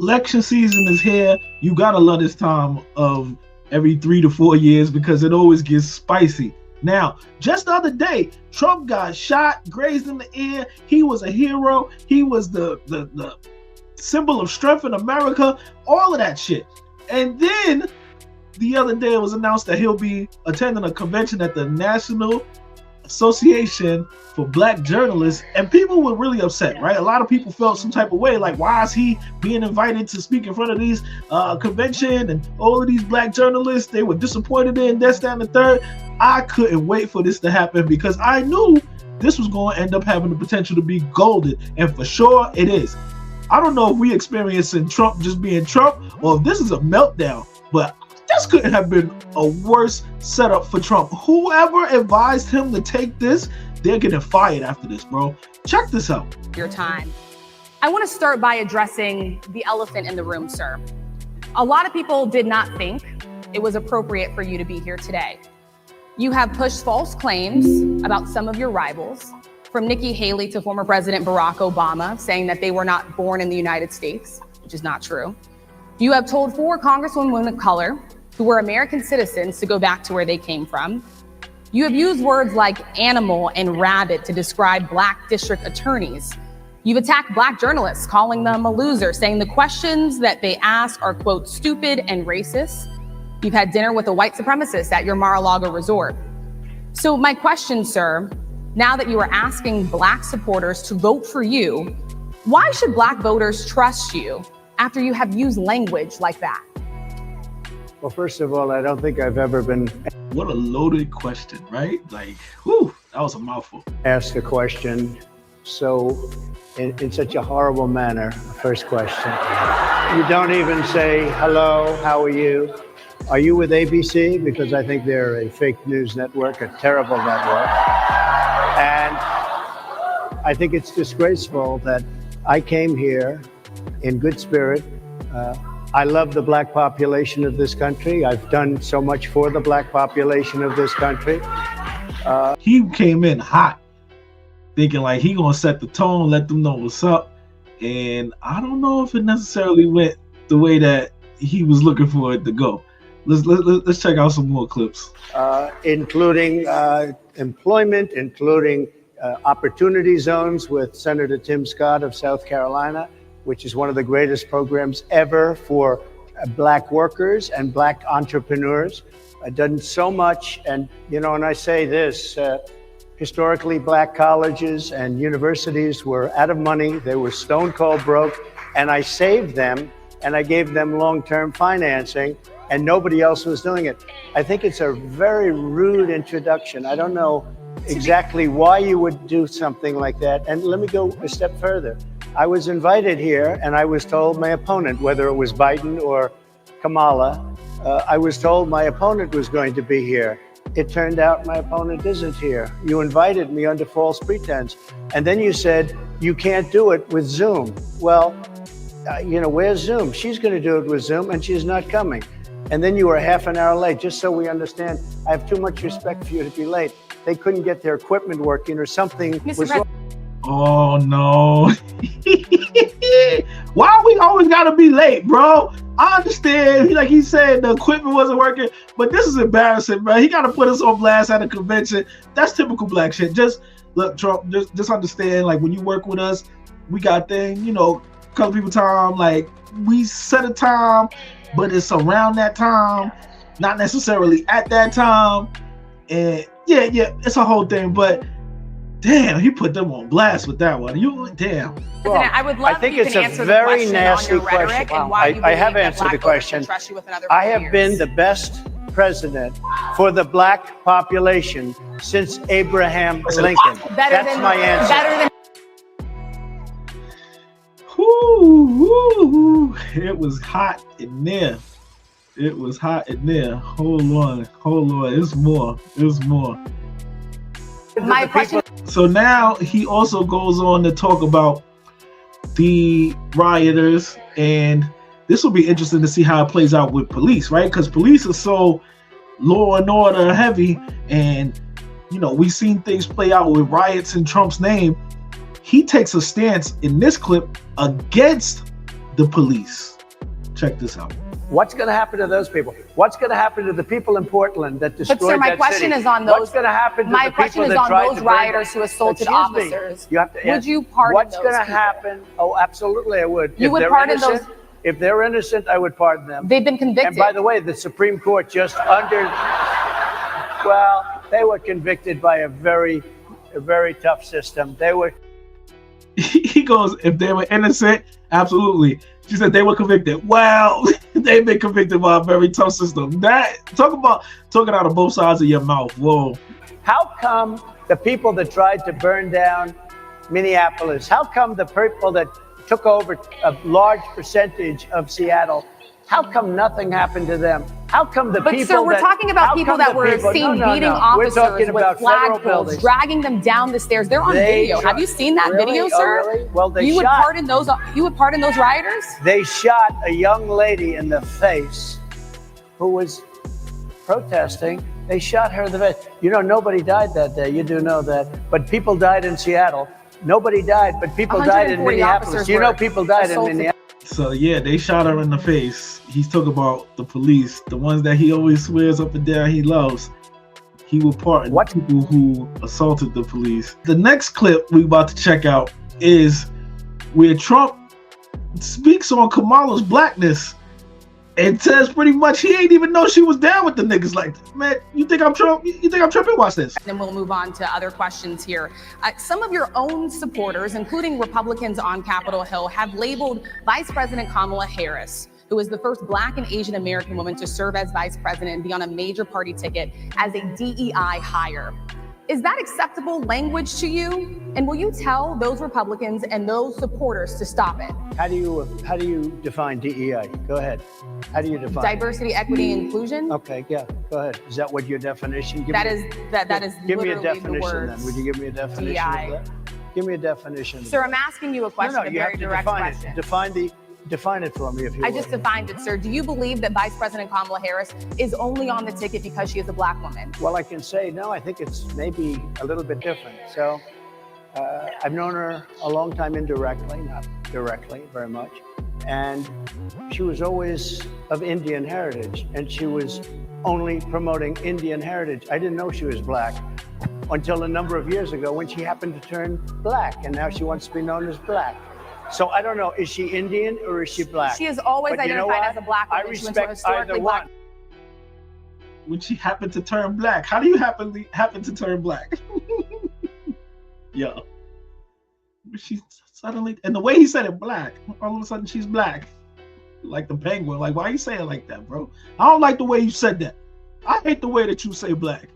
Election season is here. You gotta love this time of every 3 to 4 years because it always gets spicy. Now, just the other day, Trump got shot, grazed in the ear. He was a hero. He was the symbol of strength in America, all of that shit. And then the other day it was announced that he'll be attending a convention at the National Association for Black Journalists, and people were really upset, right? A lot of people felt some type of way, like, why is he being invited to speak in front of these convention and all of these black journalists? They were disappointed in this, that, and the third. I couldn't wait for this to happen because I knew this was going to end up having the potential to be golden, and for sure it is. I don't know if we experiencing Trump just being Trump or if this is a meltdown, but this couldn't have been a worse setup for Trump. Whoever advised him to take this, they're getting fired after this, bro. Check this out. Your time. I want to start by addressing the elephant in the room, sir. A lot of people did not think it was appropriate for you to be here today. You have pushed false claims about some of your rivals, from Nikki Haley to former President Barack Obama, saying that they were not born in the United States, which is not true. You have told 4 congresswomen of color who were American citizens to go back to where they came from. You have used words like animal and rabbit to describe black district attorneys. You've attacked black journalists, calling them a loser, saying the questions that they ask are, quote, stupid and racist. You've had dinner with a white supremacist at your Mar-a-Lago resort. So my question, sir, now that you are asking black supporters to vote for you, why should black voters trust you after you have used language like that? Well, first of all, I don't think I've ever been What a loaded question, right? Like, whew, that was a mouthful. asked a question so in such a horrible manner. First question. You don't even say, hello, how are you? Are you with ABC? Because I think they're a fake news network, a terrible network. And I think it's disgraceful that I came here in good spirit. I love the black population of this country. I've done so much for the black population of this country. He came in hot, thinking like he gonna set the tone, let them know what's up. And I don't know if it necessarily went the way that he was looking for it to go. Let's check out some more clips. Including employment, including opportunity zones with Senator Tim Scott of South Carolina, which is one of the greatest programs ever for black workers and black entrepreneurs. I've done so much, and and I say this, historically black colleges and universities were out of money, they were stone cold broke, and I saved them, and I gave them long-term financing, and nobody else was doing it. I think it's a very rude introduction. I don't know exactly why you would do something like that, and let me go a step further. I was invited here and I was told my opponent, whether it was Biden or Kamala, I was told my opponent was going to be here. It turned out my opponent isn't here. You invited me under false pretense. And then you said, you can't do it with Zoom. Well, where's Zoom? She's going to do it with Zoom and she's not coming. And then you were half an hour late, just so we understand. I have too much respect for you to be late. They couldn't get their equipment working or something was wrong. Oh no. Why we always gotta be late, bro? I understand, like he said, the equipment wasn't working, but this is embarrassing, bro. He gotta put us on blast at a convention. That's typical black shit. Just look, Trump, just understand, like when you work with us, we got things, color people time, like we set a time, but it's around that time, not necessarily at that time. And yeah, it's a whole thing, but damn, he put them on blast with that one. Damn. Well, I would love I think if you it's can a answer very the question nasty on your rhetoric question. and why you I have believe that answered black the voters question. can trust you with another I 4 have years. been the best president for the black population since Abraham Lincoln. That's my answer. Better than Whoo, it was hot in there. It was hot in there. Hold on. It's more. my question. So now he also goes on to talk about the rioters, and this will be interesting to see how it plays out with police, right? Because police are so law and order heavy, and we've seen things play out with riots in Trump's name. He takes a stance in this clip against the police. Check this out. What's going to happen to those people? What's going to happen to the people in Portland that destroyed that city? But sir, my question is on those. What's going to happen to my the people question is that on tried those to rioters who assaulted officers. You have to would you pardon what's those going to people? happen? Oh, absolutely, I would. You would pardon those? If they're innocent, I would pardon them. They've been convicted. And by the way, the Supreme Court just well, they were convicted by a very tough system. They were. He goes, if they were innocent, absolutely. She said they were convicted. Well, they've been convicted by a very tough system. That talking out of both sides of your mouth. Whoa. How come the people that tried to burn down Minneapolis, how come the people that took over a large percentage of Seattle, how come nothing happened to them? How come the people But sir, we're talking about people that were seen beating officers with flagpoles, dragging them down the stairs. They're on video. Have you seen that video, sir? Oh, really? Well, you would pardon those rioters? They shot a young lady in the face who was protesting. They shot her in the face. You know, nobody died that day. You do know that. But people died in Seattle. Nobody died, but people died in Minneapolis. You know, people died in Minneapolis. So yeah, they shot her in the face. He's talking about the police, the ones that he always swears up and down he loves. He will pardon people who assaulted the police. The next clip we about to check out is where Trump speaks on Kamala's blackness and says pretty much he ain't even know she was down with the niggas like that. Man, you think I'm Trump? You think I'm tripping? Watch this. Then we'll move on to other questions here. Some of your own supporters, including Republicans on Capitol Hill, have labeled Vice President Kamala Harris, who is the first Black and Asian American woman to serve as vice president and be on a major party ticket, as a DEI hire. Is that acceptable language to you? And will you tell those Republicans and those supporters to stop it? How do you define DEI? Go ahead. How do you define diversity, equity, and inclusion? Okay, yeah, go ahead. Is that what your definition? That is give me a literally definition the words then. Would you give me a definition DEI. of that? Give me a definition. Sir, I'm asking you a question, No, a you very have to direct define question. it. Define it for me, if you I will. just defined it, sir. Do you believe that Vice President Kamala Harris is only on the ticket because she is a Black woman? Well, I can say no. I think it's maybe a little bit different. So I've known her a long time indirectly, not directly very much. And she was always of Indian heritage, and she was only promoting Indian heritage. I didn't know she was Black until a number of years ago when she happened to turn Black, and now she wants to be known as Black. So I don't know, is she Indian or is she Black? She is always identified as a Black woman. I respect either one. When she happened to turn Black, how do you happen to turn Black? Yo, she suddenly, and the way he said it, Black, all of a sudden she's Black, like the Penguin. Like, why you saying it like that, bro? I don't like the way you said that. I hate the way that you say Black.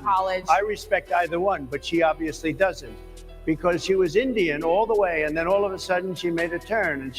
College. I respect either one, but she obviously doesn't, because she was Indian all the way, and then all of a sudden she made a turn and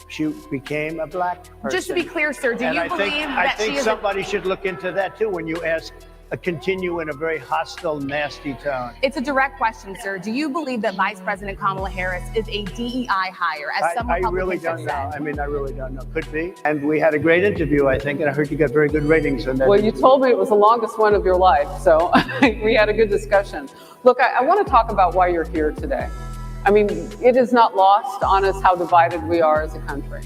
she became a Black person. Just to be clear, sir, do you believe that she is? I think somebody should look into that too when you ask. Continue in a very hostile, nasty tone. It's a direct question, sir. Do you believe that Vice President Kamala Harris is a DEI hire, as some Republicans I really don't have know. said? I mean, I really don't know. Could be. And we had a great interview, I think, and I heard you got very good ratings on that. Well, you told me it was the longest one of your life, so we had a good discussion. Look, I want to talk about why you're here today. I mean, it is not lost on us how divided we are as a country.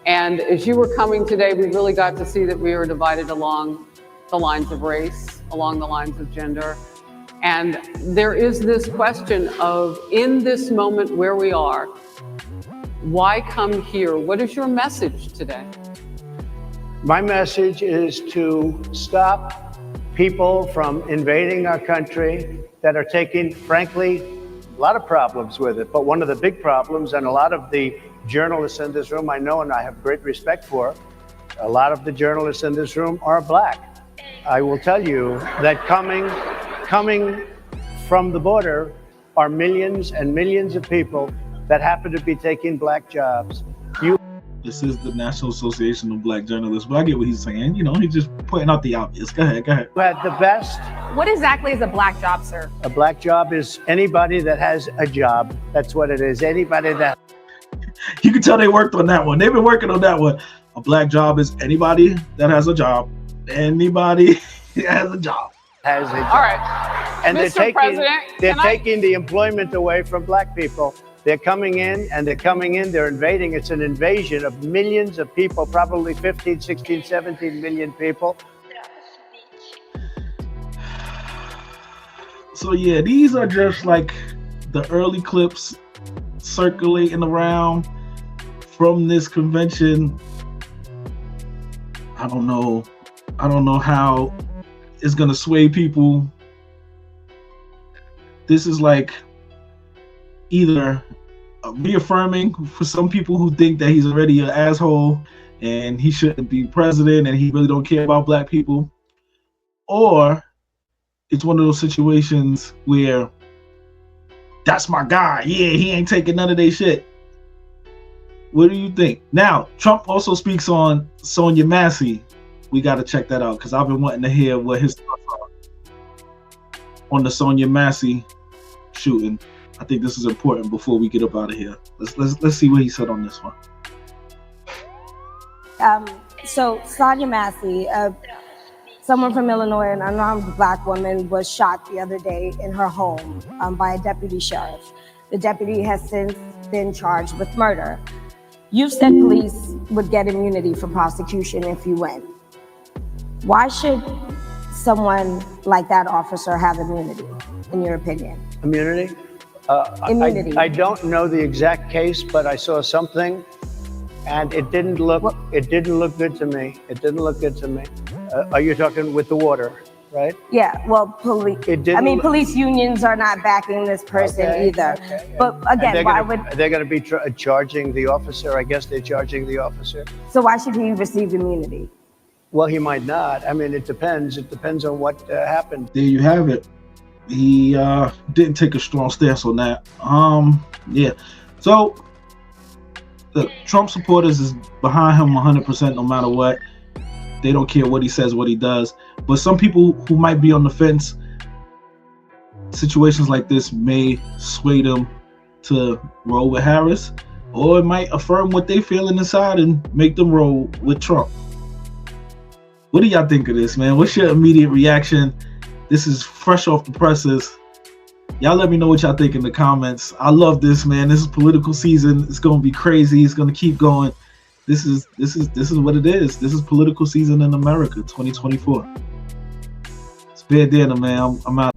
And as you were coming today, we really got to see that we were divided along the lines of race, along the lines of gender. And there is this question of, in this moment where we are, why come here? What is your message today? My message is to stop people from invading our country that are taking, frankly, a lot of problems with it. But one of the big problems, and a lot of the journalists in this room I know and I have great respect for, a lot of the journalists in this room are Black. I will tell you that coming from the border are millions and millions of people that happen to be taking Black jobs. This is the National Association of Black Journalists, but I get what he's saying. You know, he's just pointing out the obvious. Go ahead. Who had the best? What exactly is a Black job, sir? A Black job is anybody that has a job. That's what it is. Anybody that. You can tell they worked on that one. They've been working on that one. A Black job is anybody that has a job. Anybody has a job. Has a job. All right. And Mr. they're President, taking the employment away from Black people. They're coming in, and they're invading. It's an invasion of millions of people, probably 15, 16, 17 million people. So yeah, these are just like the early clips circulating around from this convention. I don't know how it's gonna sway people. This is like either reaffirming for some people who think that he's already an asshole and he shouldn't be president and he really don't care about black people, or it's one of those situations where that's my guy. Yeah, he ain't taking none of their shit. What do you think? Now, Trump also speaks on Sonia Massey. We got to check that out because I've been wanting to hear what his thoughts are on the Sonia Massey shooting. I think this is important before we get up out of here. Let's see what he said on this one. So Sonia Massey, someone from Illinois, an unarmed black woman, was shot the other day in her home by a deputy sheriff. The deputy has since been charged with murder. You said police would get immunity from prosecution if you win. Why should someone like that officer have immunity, in your opinion? Immunity? Immunity. I don't know the exact case, but I saw something, and it didn't look good to me. It didn't look good to me. Are you talking with the water, right? Yeah. Well, police unions are not backing this person either. Okay. But again, they're going to be charging the officer? I guess they're charging the officer. So why should he receive immunity? Well, he might not. I mean, it depends. It depends on what happened. There you have it. He didn't take a strong stance on that. Yeah. So the Trump supporters is behind him 100% no matter what. They don't care what he says, what he does. But some people who might be on the fence, situations like this may sway them to roll with Harris, or it might affirm what they feel inside and make them roll with Trump. What do y'all think of this, man? What's your immediate reaction? This is fresh off the presses. Y'all let me know what y'all think in the comments. I love this, man. This is political season. It's gonna be crazy. It's gonna keep going. This is what it is. This is political season in America, 2024. It's bad dinner, man. I'm out.